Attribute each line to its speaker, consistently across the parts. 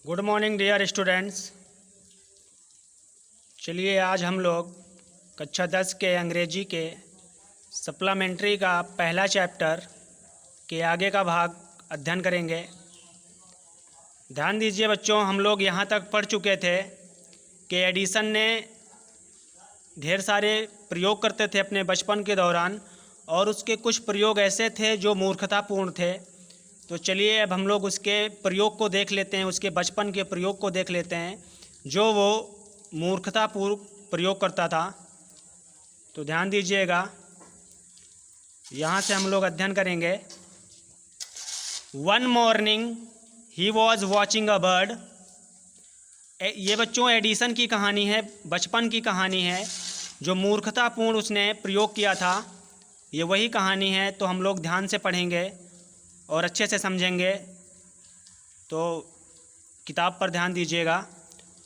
Speaker 1: Good morning dear students. चलिए आज हम लोग कक्षा 10 के अंग्रेजी के सप्लीमेंट्री का पहला चैप्टर के आगे का भाग अध्ययन करेंगे। ध्यान दीजिए बच्चों, हम लोग यहाँ तक पढ़ चुके थे कि एडिसन ने ढेर सारे प्रयोग करते थे अपने बचपन के दौरान, और उसके कुछ प्रयोग ऐसे थे जो मूर्खतापूर्ण थे। तो चलिए अब हम लोग उसके प्रयोग को देख लेते हैं, उसके बचपन के प्रयोग को देख लेते हैं जो वो मूर्खतापूर्ण प्रयोग करता था। तो ध्यान दीजिएगा, यहाँ से हम लोग अध्ययन करेंगे। One morning he was watching a bird. ये बच्चों एडिसन की कहानी है, बचपन की कहानी है। जो मूर्खतापूर्ण उसने प्रयोग किया था ये वही कहानी है। तो हम लोग ध्यान से पढ़ेंगे और अच्छे से समझेंगे। तो किताब पर ध्यान दीजिएगा।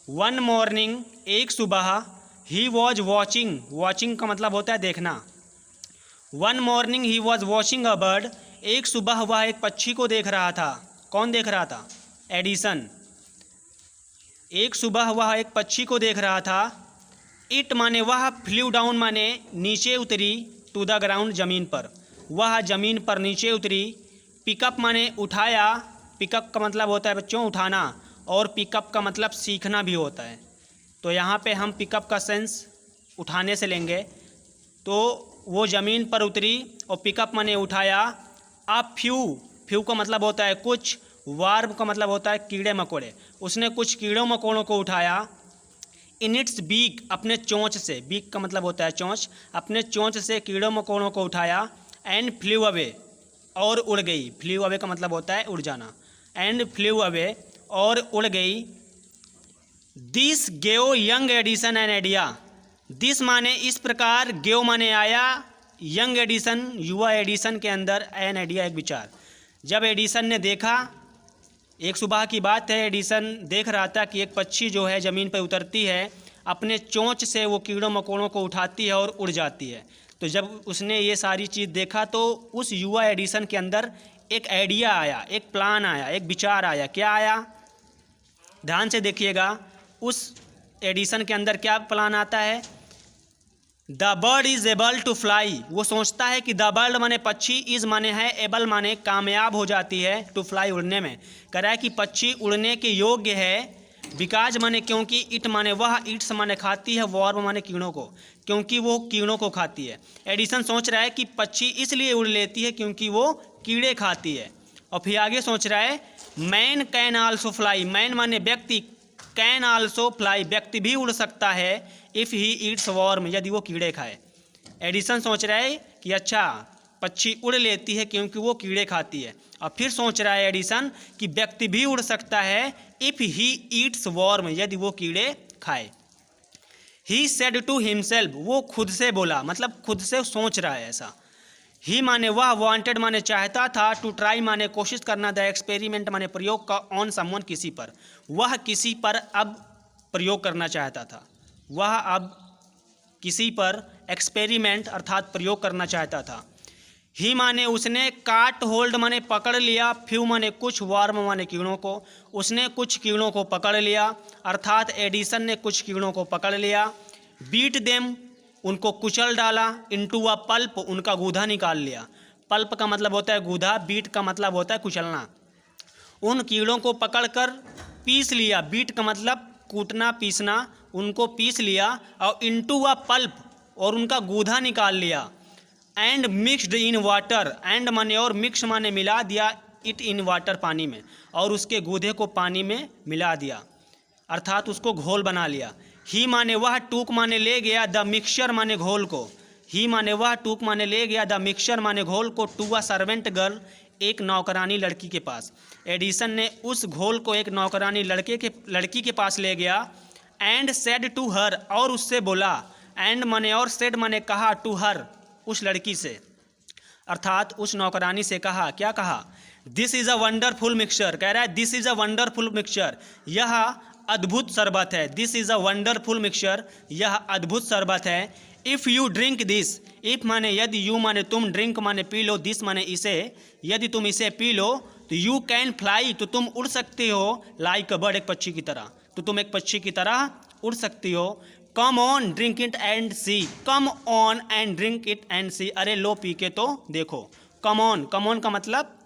Speaker 1: वन मॉर्निंग, एक सुबह, ही वॉज वॉचिंग, वॉचिंग का मतलब होता है देखना। One morning he was watching a bird, एक सुबह वह एक पक्षी को देख रहा था। कौन देख रहा था? एडिसन। एक सुबह वह एक पक्षी को देख रहा था। इट माने वह, फ्ल्यू डाउन माने नीचे उतरी, टू द ग्राउंड ज़मीन पर, वह ज़मीन पर नीचे उतरी। पिकअप माने उठाया, पिकअप का मतलब होता है बच्चों उठाना, और पिकअप का मतलब सीखना भी होता है। तो यहाँ पे हम पिकअप का सेंस उठाने से लेंगे। तो वो ज़मीन पर उतरी और पिकअप माने उठाया। अब फ्यू का मतलब होता है कुछ, वार्म का मतलब होता है कीड़े मकोड़े। उसने कुछ कीड़ों मकोड़ों को उठाया। इन इट्स बीक, अपने चोंच से, बीक का मतलब होता है चोंच, अपने चोंच से कीड़ों मकोड़ों को उठाया। एंड फ्ल्यू अवे, और उड़ गई। फ्ल्यू अवे का मतलब होता है उड़ जाना। एंड फ्ल्यू अवे, और उड़ गई। This gave young Edison an idea. This माने इस प्रकार, गेव माने आया, यंग एडिसन युवा एडिसन के अंदर एन आइडिया एक विचार। जब एडिसन ने देखा, एक सुबह की बात है, एडिसन देख रहा था कि एक पक्षी जो है ज़मीन पर उतरती है, अपने चोंच से वो कीड़ों मकोड़ों को उठाती है और उड़ जाती है। तो जब उसने ये सारी चीज़ देखा तो उस युवा एडिसन के अंदर एक आइडिया आया, एक प्लान आया, एक विचार आया। क्या आया? ध्यान से देखिएगा, उस एडिसन के अंदर क्या प्लान आता है? The bird is able to fly. वो सोचता है कि द बर्ड माने पक्षी, इज़ माने है, एबल माने कामयाब हो जाती है, टू फ्लाई उड़ने में। कह रहा है कि पक्षी उड़ने के योग्य है। बिकाज माने क्योंकि, इट माने वह, इट्स माने खाती है, वॉर्म माने कीड़ों को, क्योंकि वो कीड़ों को खाती है। एडिसन सोच रहा है कि पक्षी इसलिए उड़ लेती है क्योंकि वो कीड़े खाती है। और फिर आगे सोच रहा है man can also fly, man माने व्यक्ति, कैन आल्सो फ्लाई व्यक्ति भी उड़ सकता है, इफ़ ही ईट्स वॉर्म, यदि वो कीड़े खाए। एडिसन सोच रहा है कि अच्छा पक्षी उड़ लेती है क्योंकि वो कीड़े खाती है। और फिर सोच रहा है एडिसन कि व्यक्ति भी उड़ सकता है, इफ़ ही ईट्स वॉर्म, यदि वो कीड़े खाए। ही सेड टू हिमसेल्फ, वो खुद से बोला, मतलब खुद से सोच रहा है ऐसा। ही माने वह, वांटेड माने चाहता था, टू ट्राई माने कोशिश करना, द एक्सपेरिमेंट माने प्रयोग का, ऑन समवन किसी पर, वह किसी पर अब प्रयोग करना चाहता था। वह अब किसी पर एक्सपेरिमेंट अर्थात प्रयोग करना चाहता था। ही माने उसने, काट होल्ड माने पकड़ लिया, फ्यू माने कुछ, वार्म माने कीड़ों को, उसने कुछ कीड़ों को पकड़ लिया, अर्थात एडिसन ने कुछ कीड़ों को पकड़ लिया। बीट देम, उनको कुचल डाला। इनटू अ पल्प, उनका गूदा निकाल लिया। पल्प का मतलब होता है गूदा, बीट का मतलब होता है कुचलना। उन कीड़ों को पकड़कर पीस लिया, बीट का मतलब कूटना पीसना, उनको पीस लिया। और इनटू अ पल्प, और उनका गूदा निकाल लिया। And mixed in water, and माने और, मिक्स माने मिला दिया, इट इन वाटर पानी में, और उसके गूदे को पानी में मिला दिया, अर्थात उसको घोल बना लिया। ही माने वह, टूक माने ले गया, द मिक्सचर माने घोल को, ही माने वह, टूक माने ले गया, द मिक्सचर माने घोल को, टू अ सर्वेंट गर्ल, एक नौकरानी लड़की के पास। एडिसन ने उस घोल को एक नौकरानी लड़की के पास ले गया। एंड सेड टू हर, और उससे बोला। एंड माने और, सेड माने कहा, टू हर, उस लड़की से, अर्थात उस नौकरानी से कहा। क्या कहा? This is a wonderful mixture. कह रहा है this is a wonderful mixture, यह अद्भुत शरबत है। This is a wonderful mixture, यह अद्भुत शरबत है। If you drink this, if माने यदि, यू माने तुम, ड्रिंक माने पी लो, दिस माने इसे, यदि तुम इसे पी लो, तो यू कैन फ्लाई, तो तुम उड़ सकते हो, लाइक अ बर्ड, एक पक्षी की तरह, तो तुम एक पक्षी की तरह उड़ सकती हो। Come on drink it and see, come on and drink it and see, अरे लो पी के तो देखो। कम ऑन, कम ऑन का मतलब,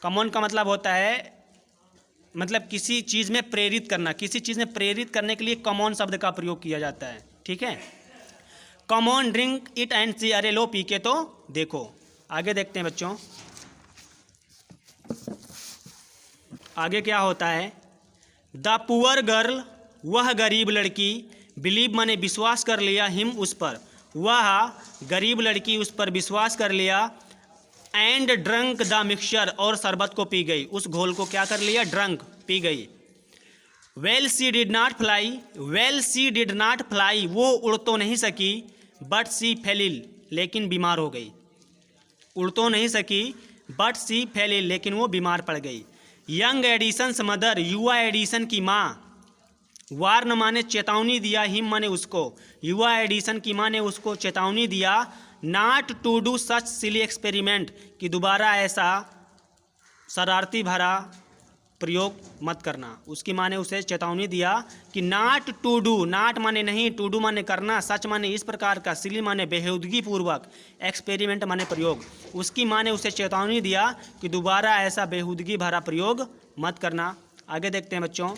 Speaker 1: कम ऑन का मतलब होता है मतलब किसी चीज़ में प्रेरित करना, किसी चीज़ में प्रेरित करने के लिए कम ऑन शब्द का प्रयोग किया जाता है, ठीक है। Come on drink it and see, अरे लो पी के तो देखो। आगे देखते हैं बच्चों, आगे क्या होता है। द पुअर गर्ल, वह गरीब लड़की, बिलीव माने विश्वास कर लिया, हिम उस पर, वह गरीब लड़की उस पर विश्वास कर लिया, एंड ड्रंक द मिक्सचर, और शरबत को पी गई, उस घोल को क्या कर लिया, ड्रंक, पी गई। Well she did not fly, well she did not fly, वो उड़ तो नहीं सकी, बट सी फेल इल, लेकिन बीमार हो गई। उड़ तो नहीं सकी बट सी फेल इल, लेकिन वो बीमार पड़ गई। यंग एडिसन्स मदर, युवा एडिसन की माँ, वार्न माने चेतावनी दिया, हिम माने उसको, युवा एडिसन की माँ ने उसको चेतावनी दिया, not to do such silly experiment, कि दोबारा ऐसा शरारती भरा प्रयोग मत करना। उसकी माँ ने उसे चेतावनी दिया कि नॉट टू डू, नॉट माने नहीं, टू डू माने करना, सच माने इस प्रकार का, सिली माने बेहूदगी पूर्वक, एक्सपेरिमेंट माने प्रयोग। उसकी माँ ने उसे चेतावनी दिया कि दोबारा ऐसा बेहूदगी भरा प्रयोग मत करना। आगे देखते हैं बच्चों,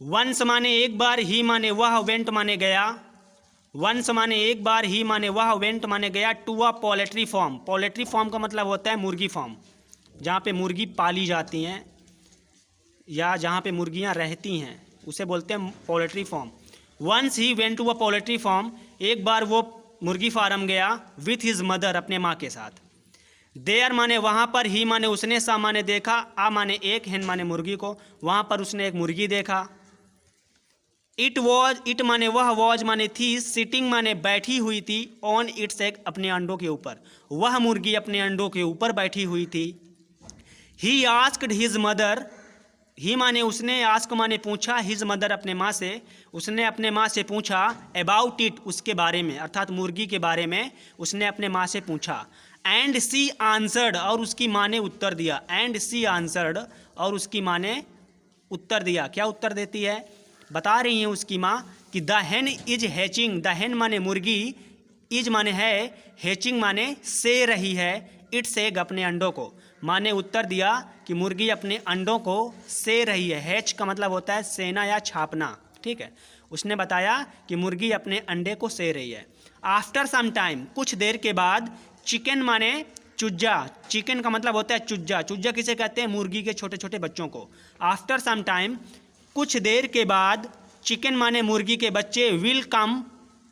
Speaker 1: वंस माने एक बार, ही माने वह, वेंट माने गया। वंस माने एक बार, ही माने वह, वेंट माने गया, to a poultry farm, poultry farm का मतलब होता है मुर्गी फार्म, जहाँ पे मुर्गी पाली जाती हैं या जहाँ पे मुर्गियाँ रहती हैं, उसे बोलते हैं poultry farm. Once he went to a poultry farm, एक बार वो मुर्गी फार्म गया, विथ हिज मदर, अपने माँ के साथ। देयर माने वहाँ पर, ही माने उसने, सा माने देखा, आ माने एक, हेन माने मुर्गी को, वहाँ पर उसने एक मुर्गी देखा। इट वॉज, इट माने वह, वॉज माने थी, सिटिंग माने बैठी हुई थी, ऑन इट्स एग, अपने अंडों के ऊपर, वह मुर्गी अपने अंडों के ऊपर बैठी हुई थी। ही आस्क्ड हिज मदर, ही माने उसने, आस्क माने पूछा, हिज मदर अपने माँ से, उसने अपने माँ से पूछा, अबाउट इट, उसके बारे में, अर्थात मुर्गी के बारे में उसने अपने माँ से पूछा। एंड सी आंसर्ड, और उसकी माँ ने उत्तर दिया। एंड सी आंसर्ड, और उसकी माँ ने उत्तर दिया। क्या उत्तर देती है, बता रही है उसकी माँ कि द हेन इज हैचिंग, द हेन माने मुर्गी, इज माने है, हैचिंग माने से रही है, इट्स एग, अपने अंडों को। माँ ने उत्तर दिया कि मुर्गी अपने अंडों को से रही है। हैच का मतलब होता है सेना या छापना, ठीक है। उसने बताया कि मुर्गी अपने अंडे को से रही है। आफ्टर सम टाइम, कुछ देर के बाद, चिकन माने चुज्जा, चिकन का मतलब होता है चुज्जा, चुज्जा किसे कहते हैं, मुर्गी के छोटे छोटे बच्चों को। आफ्टर सम टाइम, कुछ देर के बाद, चिकन माने मुर्गी के बच्चे, विल कम,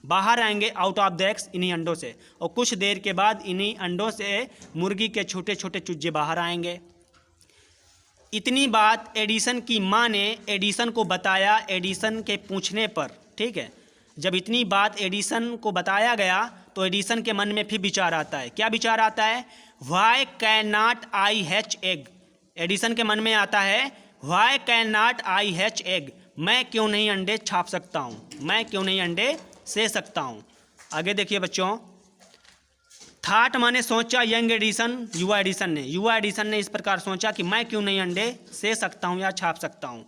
Speaker 1: बाहर आएंगे, आउट ऑफ द एग्स, इन्हीं अंडों से, और कुछ देर के बाद इन्हीं अंडों से मुर्गी के छोटे छोटे चुज्जे बाहर आएंगे। इतनी बात एडिसन की माँ ने एडिसन को बताया, एडिसन के पूछने पर, ठीक है। जब इतनी बात एडिसन को बताया गया तो एडिसन के मन में फिर विचार आता है। क्या विचार आता है, why can not I hatch egg, Edison के मन में आता है, why can not I hatch egg, मैं क्यों नहीं अंडे छाप सकता हूँ, मैं क्यों नहीं अंडे से सकता हूँ। आगे देखिए बच्चों, थाट माने सोचा, यंग एडिसन, युवा एडिसन ने, युवा एडिसन ने इस प्रकार सोचा कि मैं क्यों नहीं अंडे से सकता हूँ या छाप सकता हूँ।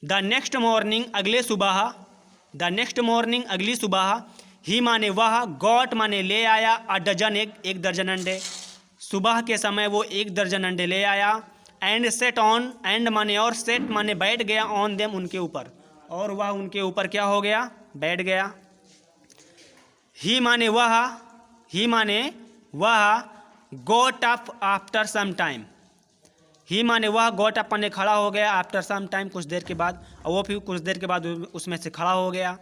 Speaker 1: द नेक्स्ट मॉर्निंग, अगले सुबह, द नेक्स्ट मॉर्निंग, अगली सुबह, ही माने वह, गॉट माने ले आया, अ डजन एग, एक दर्जन अंडे, सुबह के समय वो एक दर्जन अंडे ले आया। एंड सेट ऑन, एंड माने और, सेट माने बैठ गया, ऑन देम, उनके ऊपर, और वह उनके ऊपर क्या हो गया, बैठ गया। ही माने वह, ही माने वह, got up after some time, he माने वह, गोट अप माने खड़ा हो गया, आफ्टर सम टाइम, कुछ देर के बाद, और वो फिर कुछ देर के बाद उसमें से खड़ा हो गया।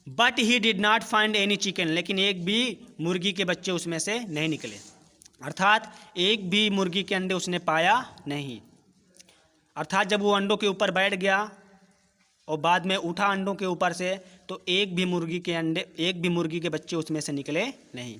Speaker 1: But he did not find any chicken, लेकिन एक भी मुर्गी के बच्चे उसमें से नहीं निकले, अर्थात एक भी मुर्गी के अंडे उसने पाया नहीं। अर्थात जब वो अंडों के ऊपर बैठ गया और बाद में उठा अंडों के ऊपर से, तो एक भी मुर्गी के अंडे, एक भी मुर्गी के बच्चे उसमें से निकले नहीं।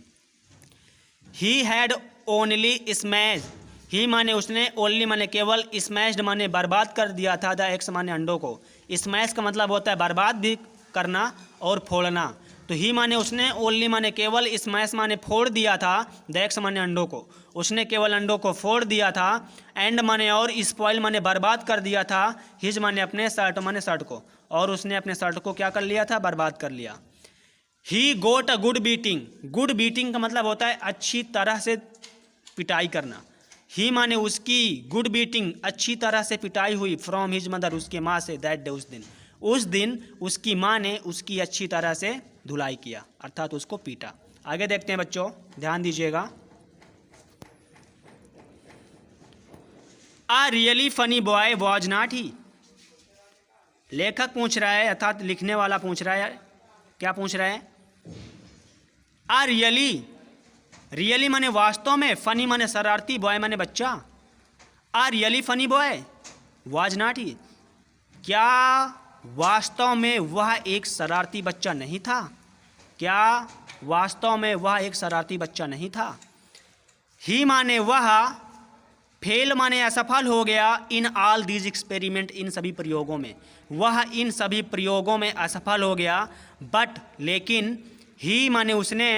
Speaker 1: ही हैड ओनली स्मैश, ही माने उसने, ओनली माने केवल, स्मैश्ड माने बर्बाद कर दिया था, द एग्स माने अंडों को। स्मैश का मतलब होता है बर्बाद भी करना और फोड़ना, तो तो ही माने उसने, ओनली माने केवल, स्मैश माने फोड़ दिया था, द एग्स माने अंडों को, उसने केवल अंडों को फोड़ दिया था, एंड माने और, स्पॉइल माने बर्बाद कर दिया था, हिज माने अपने, शर्ट माने शर्ट को, और उसने अपने शर्ट को क्या कर लिया था, बर्बाद कर लिया। He got a good beating, good beating का मतलब होता है अच्छी तरह से पिटाई करना। ही माने उसकी, गुड बीटिंग अच्छी तरह से पिटाई हुई, फ्रॉम हिज मदर उसके माँ से, दैट डे उस दिन उसकी माँ ने उसकी अच्छी तरह से धुलाई किया, अर्थात उसको पीटा। आगे देखते हैं बच्चों, ध्यान दीजिएगा। A really funny boy was not he, लेखक पूछ रहा है, अर्थात लिखने वाला पूछ रहा है, क्या पूछ रहा है, आ रियली, रियली माने वास्तव में, फनी माने शरारती, बॉय माने बच्चा, a really funny boy was not he, क्या वास्तव में वह एक शरारती बच्चा नहीं था, क्या वास्तव में वह एक शरारती बच्चा नहीं था। ही माने वह, फेल माने असफल हो गया, in all these experiment in सभी प्रयोगों में, वह इन सभी प्रयोगों में असफल हो गया, बट लेकिन, ही माने उसने,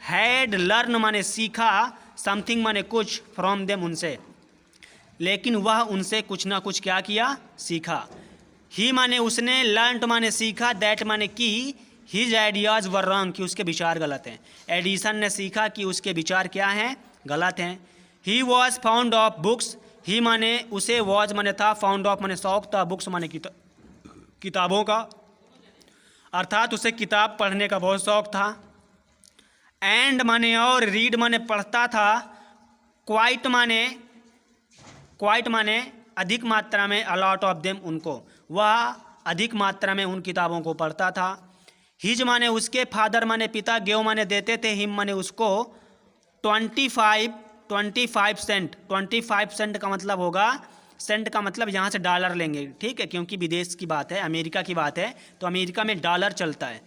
Speaker 1: हैड लर्न माने सीखा, समथिंग माने कुछ, फ्रॉम देम उनसे, लेकिन वह उनसे कुछ ना कुछ क्या किया, सीखा। ही माने उसने, लर्नड माने सीखा, दैट माने कि, हिज आइडियाज़ वर रॉन्ग कि उसके विचार गलत हैं। एडिसन ने सीखा कि उसके विचार क्या हैं, गलत हैं। He was found of books, he माने उसे, वॉज माने था, फाउंड ऑफ माने शौक था, बुक्स माने किताबों का, अर्थात उसे किताब पढ़ने का बहुत शौक था। एंड माने और, रीड माने पढ़ता था, क्वाइट माने अधिक मात्रा में, अलॉट ऑफ देम उनको, वह अधिक मात्रा में उन किताबों को पढ़ता था। हिज माने उसके, फादर माने पिता, गेव माने देते थे, हिम माने उसको, 25 सेंट, 25 सेंट का मतलब होगा, सेंट का मतलब यहाँ से डॉलर लेंगे, ठीक है, क्योंकि विदेश की बात है, अमेरिका की बात है, तो अमेरिका में डॉलर चलता है।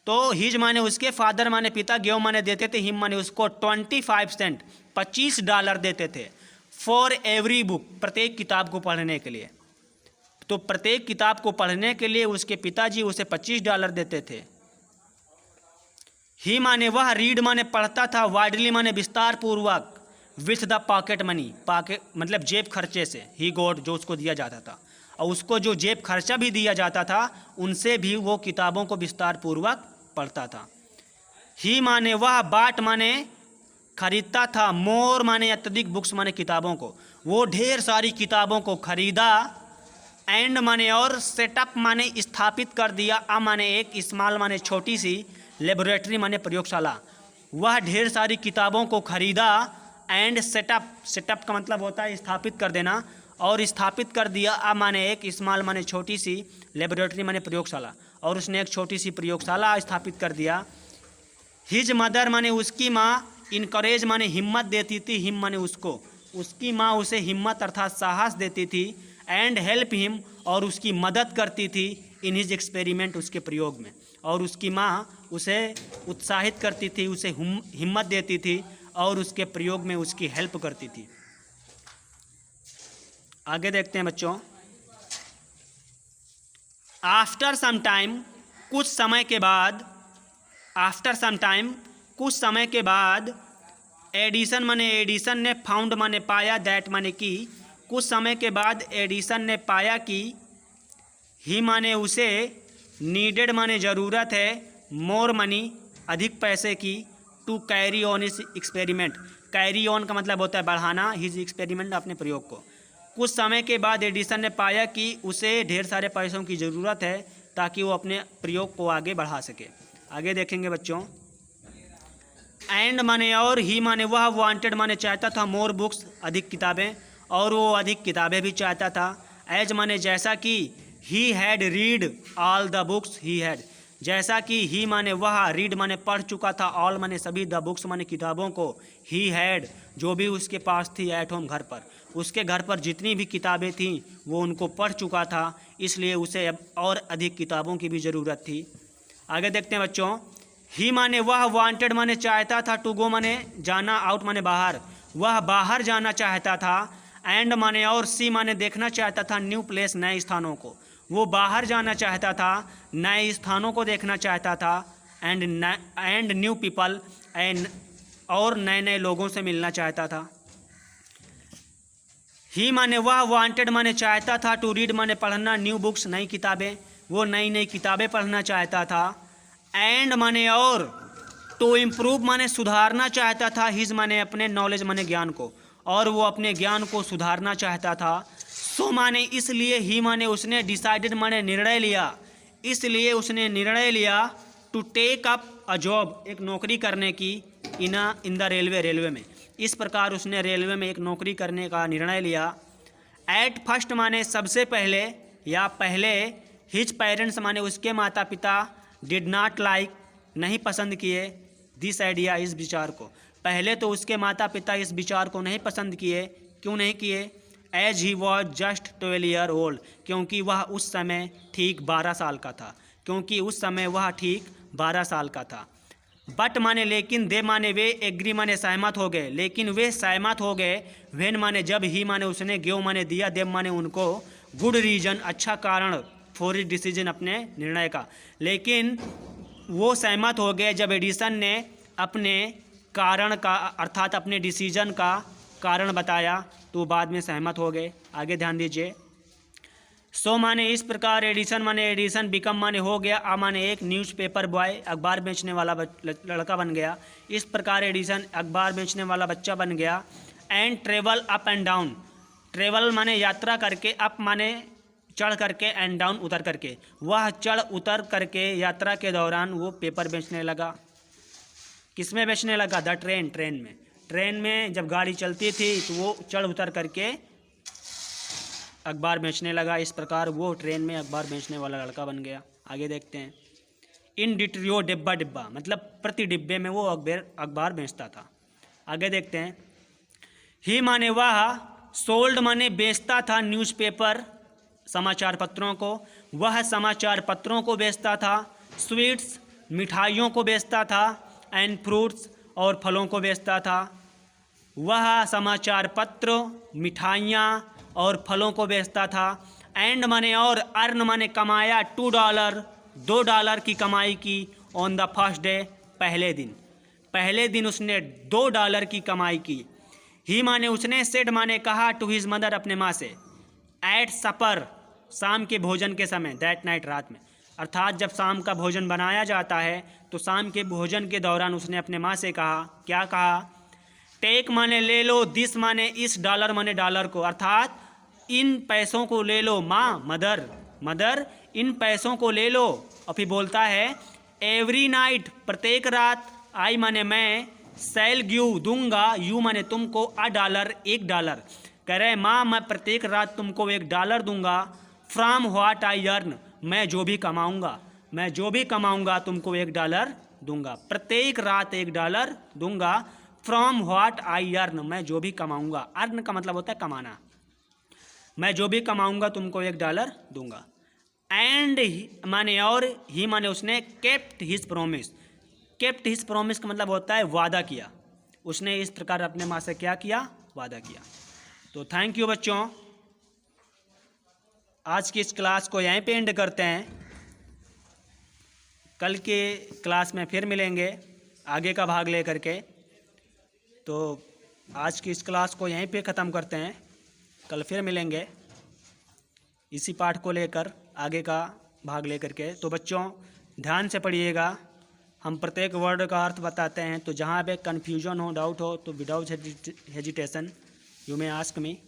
Speaker 1: तो हिज माने उसके, फादर माने पिता, गेव माने देते थे, हिम माने उसको, 25 सेंट, $25 देते थे, फॉर एवरी बुक, प्रत्येक किताब को पढ़ने के लिए। तो प्रत्येक किताब को पढ़ने के लिए उसके पिताजी उसे $25 देते थे। ही माने वह, रीड माने पढ़ता था, वाइडली माने विस्तार पूर्वक, with the pocket money, pocket मतलब जेब खर्चे से, ही गोट जो उसको दिया जाता था, और उसको जो जेब खर्चा भी दिया जाता था उनसे भी वो किताबों को विस्तार पूर्वक पढ़ता था। ही माने वह, बाट माने खरीदता था, मोर माने अत्यधिक, बुक्स माने किताबों को, वो ढेर सारी किताबों को खरीदा, एंड माने और, सेटअप माने स्थापित कर दिया, आ माने एक, स्मॉल माने छोटी सी, लेबोरेटरी माने प्रयोगशाला, वह ढेर सारी किताबों को खरीदा, एंड सेटअप का मतलब होता है स्थापित कर देना, और स्थापित कर दिया, आ माने एक, स्मॉल माने छोटी सी, लेबोरेटरी माने प्रयोगशाला, और उसने एक छोटी सी प्रयोगशाला स्थापित कर दिया। हिज मदर माने उसकी माँ, इनकरेज माने हिम्मत देती थी, हिम माने उसको, उसकी माँ उसे हिम्मत अर्थात साहस देती थी, एंड हेल्प हिम और उसकी मदद करती थी, इन हिज एक्सपेरिमेंट उसके प्रयोग में, और उसकी माँ उसे उत्साहित करती थी, उसे हिम्मत देती थी और उसके प्रयोग में उसकी हेल्प करती थी। आगे देखते हैं बच्चों। आफ्टर सम टाइम, कुछ समय के बाद, आफ्टर सम टाइम कुछ समय के बाद, एडिसन माने एडिसन ने, फाउंड माने पाया, दैट माने कि, कुछ समय के बाद एडिसन ने पाया कि, ही माने उसे, नीडेड माने ज़रूरत है, मोर मनी अधिक पैसे की, टू कैरी ऑन इस एक्सपेरिमेंट, कैरी ऑन का मतलब होता है बढ़ाना, हिज एक्सपेरिमेंट अपने प्रयोग को। कुछ समय के बाद एडिसन ने पाया कि उसे ढेर सारे पैसों की ज़रूरत है ताकि वो अपने प्रयोग को आगे बढ़ा सके। आगे देखेंगे बच्चों। एंड माने और, ही माने वह, वांटेड माने चाहता था, मोर बुक्स अधिक किताबें, और वो अधिक किताबें भी चाहता था। एज माने जैसा कि, he had read all the books he had, जैसा कि, ही माने वह, रीड माने पढ़ चुका था, ऑल माने सभी, द बुक्स माने किताबों को, ही हैड जो भी उसके पास थी, एट होम घर पर, उसके घर पर जितनी भी किताबें थीं वो उनको पढ़ चुका था, इसलिए उसे अब और अधिक किताबों की भी ज़रूरत थी। आगे देखते हैं बच्चों। ही माने वह, वांटेड माने चाहता था, टू गो माने जाना, आउट माने बाहर, वह बाहर जाना चाहता था। एंड माने और, सी माने देखना चाहता था, न्यू प्लेस नए स्थानों को, वो बाहर जाना चाहता था, नए स्थानों को देखना चाहता था। एंड न्यू पीपल एंड और नए नए लोगों से मिलना चाहता था। ही माने वह, वांटेड माने चाहता था, टू रीड माने पढ़ना, न्यू बुक्स नई किताबें, वो नई नई किताबें पढ़ना चाहता था। एंड माने और, टू इम्प्रूव माने सुधारना चाहता था, हिज माने अपने, नॉलेज माने ज्ञान को, और वो अपने ज्ञान को सुधारना चाहता था। सो माने इसलिए, ही माने उसने, डिसाइडेड माने निर्णय लिया, इसलिए उसने निर्णय लिया, to take up a job एक नौकरी करने की, इन द रेलवे में। इस प्रकार उसने रेलवे में एक नौकरी करने का निर्णय लिया। एट फर्स्ट माने सबसे पहले या पहले, हिज पेरेंट्स माने उसके माता पिता, डिड नॉट लाइक नहीं पसंद किए, दिस आइडिया इस विचार को। पहले तो उसके माता पिता इस विचार को नहीं पसंद किए। क्यों नहीं किए? As he was just 12 year old, क्योंकि वह उस समय ठीक 12 साल का था, क्योंकि उस समय वह ठीक 12 साल का था। बट माने लेकिन, दे माने वे, एग्री माने सहमत हो गए, लेकिन वे सहमत हो गए, व्हेन माने जब, ही माने उसने, गिव माने दिया, देव माने उनको, गुड रीजन अच्छा कारण, फॉर हिज डिसीजन अपने निर्णय का। लेकिन वो सहमत हो गए जब एडिसन ने अपने कारण का अर्थात अपने डिसीजन का कारण बताया, तो बाद में सहमत हो गए। आगे ध्यान दीजिए। सो माने इस प्रकार, एडिसन माने एडिसन, बिकम माने हो गया, आ माने एक, न्यूज़पेपर बॉय अखबार बेचने वाला लड़का बन गया। इस प्रकार एडिसन अखबार बेचने वाला बच्चा बन गया। And travel up and down, travel माने यात्रा करके, अप माने चढ़ करके, एंड डाउन उतर करके, वह चढ़ उतर करके यात्रा के दौरान वो पेपर बेचने लगा। किस में बेचने लगा? द ट्रेन में। ट्रेन में जब गाड़ी चलती थी तो वो चढ़ उतर करके अखबार बेचने लगा। इस प्रकार वो ट्रेन में अखबार बेचने वाला लड़का बन गया। आगे देखते हैं। इन डिट्रियो, डिब्बा डिब्बा, मतलब प्रति डिब्बे में वो अखबार बेचता था। आगे देखते हैं। ही माने वह, सोल्ड माने बेचता था, न्यूज़पेपर समाचार पत्रों को, वह समाचार पत्रों को बेचता था। स्वीट्स मिठाइयों को बेचता था। एंड फ्रूट्स और फलों को बेचता था। वह समाचार पत्र, मिठाइयाँ और फलों को बेचता था। एंड माने और, अर्न माने कमाया, $2 $2 की कमाई की, ऑन द फर्स्ट डे पहले दिन उसने $2 की कमाई की। ही माने उसने, सेड माने कहा, टू हिज मदर अपने माँ से, एट सपर शाम के भोजन के समय, दैट नाइट रात में, अर्थात जब शाम का भोजन बनाया जाता है तो शाम के भोजन के दौरान उसने अपने माँ से कहा, क्या कहा? टेक माने ले लो, दिस माने इस, डॉलर माने डॉलर को, अर्थात इन पैसों को ले लो, माँ मदर इन पैसों को ले लो। और फिर बोलता है, एवरी नाइट प्रत्येक रात, आई माने मैं, सेल गिव दूंगा, यू माने तुमको, $1 $1। कह रहे माँ मैं प्रत्येक रात तुमको $1 दूंगा, फ्रॉम व्हाट आई अर्न, मैं जो भी कमाऊंगा तुमको $1 दूंगा, प्रत्येक रात $1 दूंगा, फ्रॉम व्हाट आई अर्न, मैं जो भी कमाऊंगा, अर्न का मतलब होता है कमाना, मैं जो भी कमाऊंगा तुमको $1 दूंगा। एंड माने और, ही माने उसने, केप्ट हिज प्रॉमिस का मतलब होता है वादा किया। उसने इस प्रकार अपने माँ से क्या किया? वादा किया। तो थैंक यू बच्चों, आज की इस क्लास को यहीं पे एंड करते हैं। कल के क्लास में फिर मिलेंगे आगे का भाग ले करके। तो आज की इस क्लास को यहीं पे ख़त्म करते हैं, कल फिर मिलेंगे इसी पाठ को लेकर आगे का भाग ले करके। तो बच्चों ध्यान से पढ़िएगा, हम प्रत्येक वर्ड का अर्थ बताते हैं, तो जहाँ पे कन्फ्यूजन हो, डाउट हो, तो without hesitation you may ask me.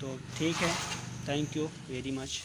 Speaker 1: तो ठीक है, थैंक यू वेरी मच।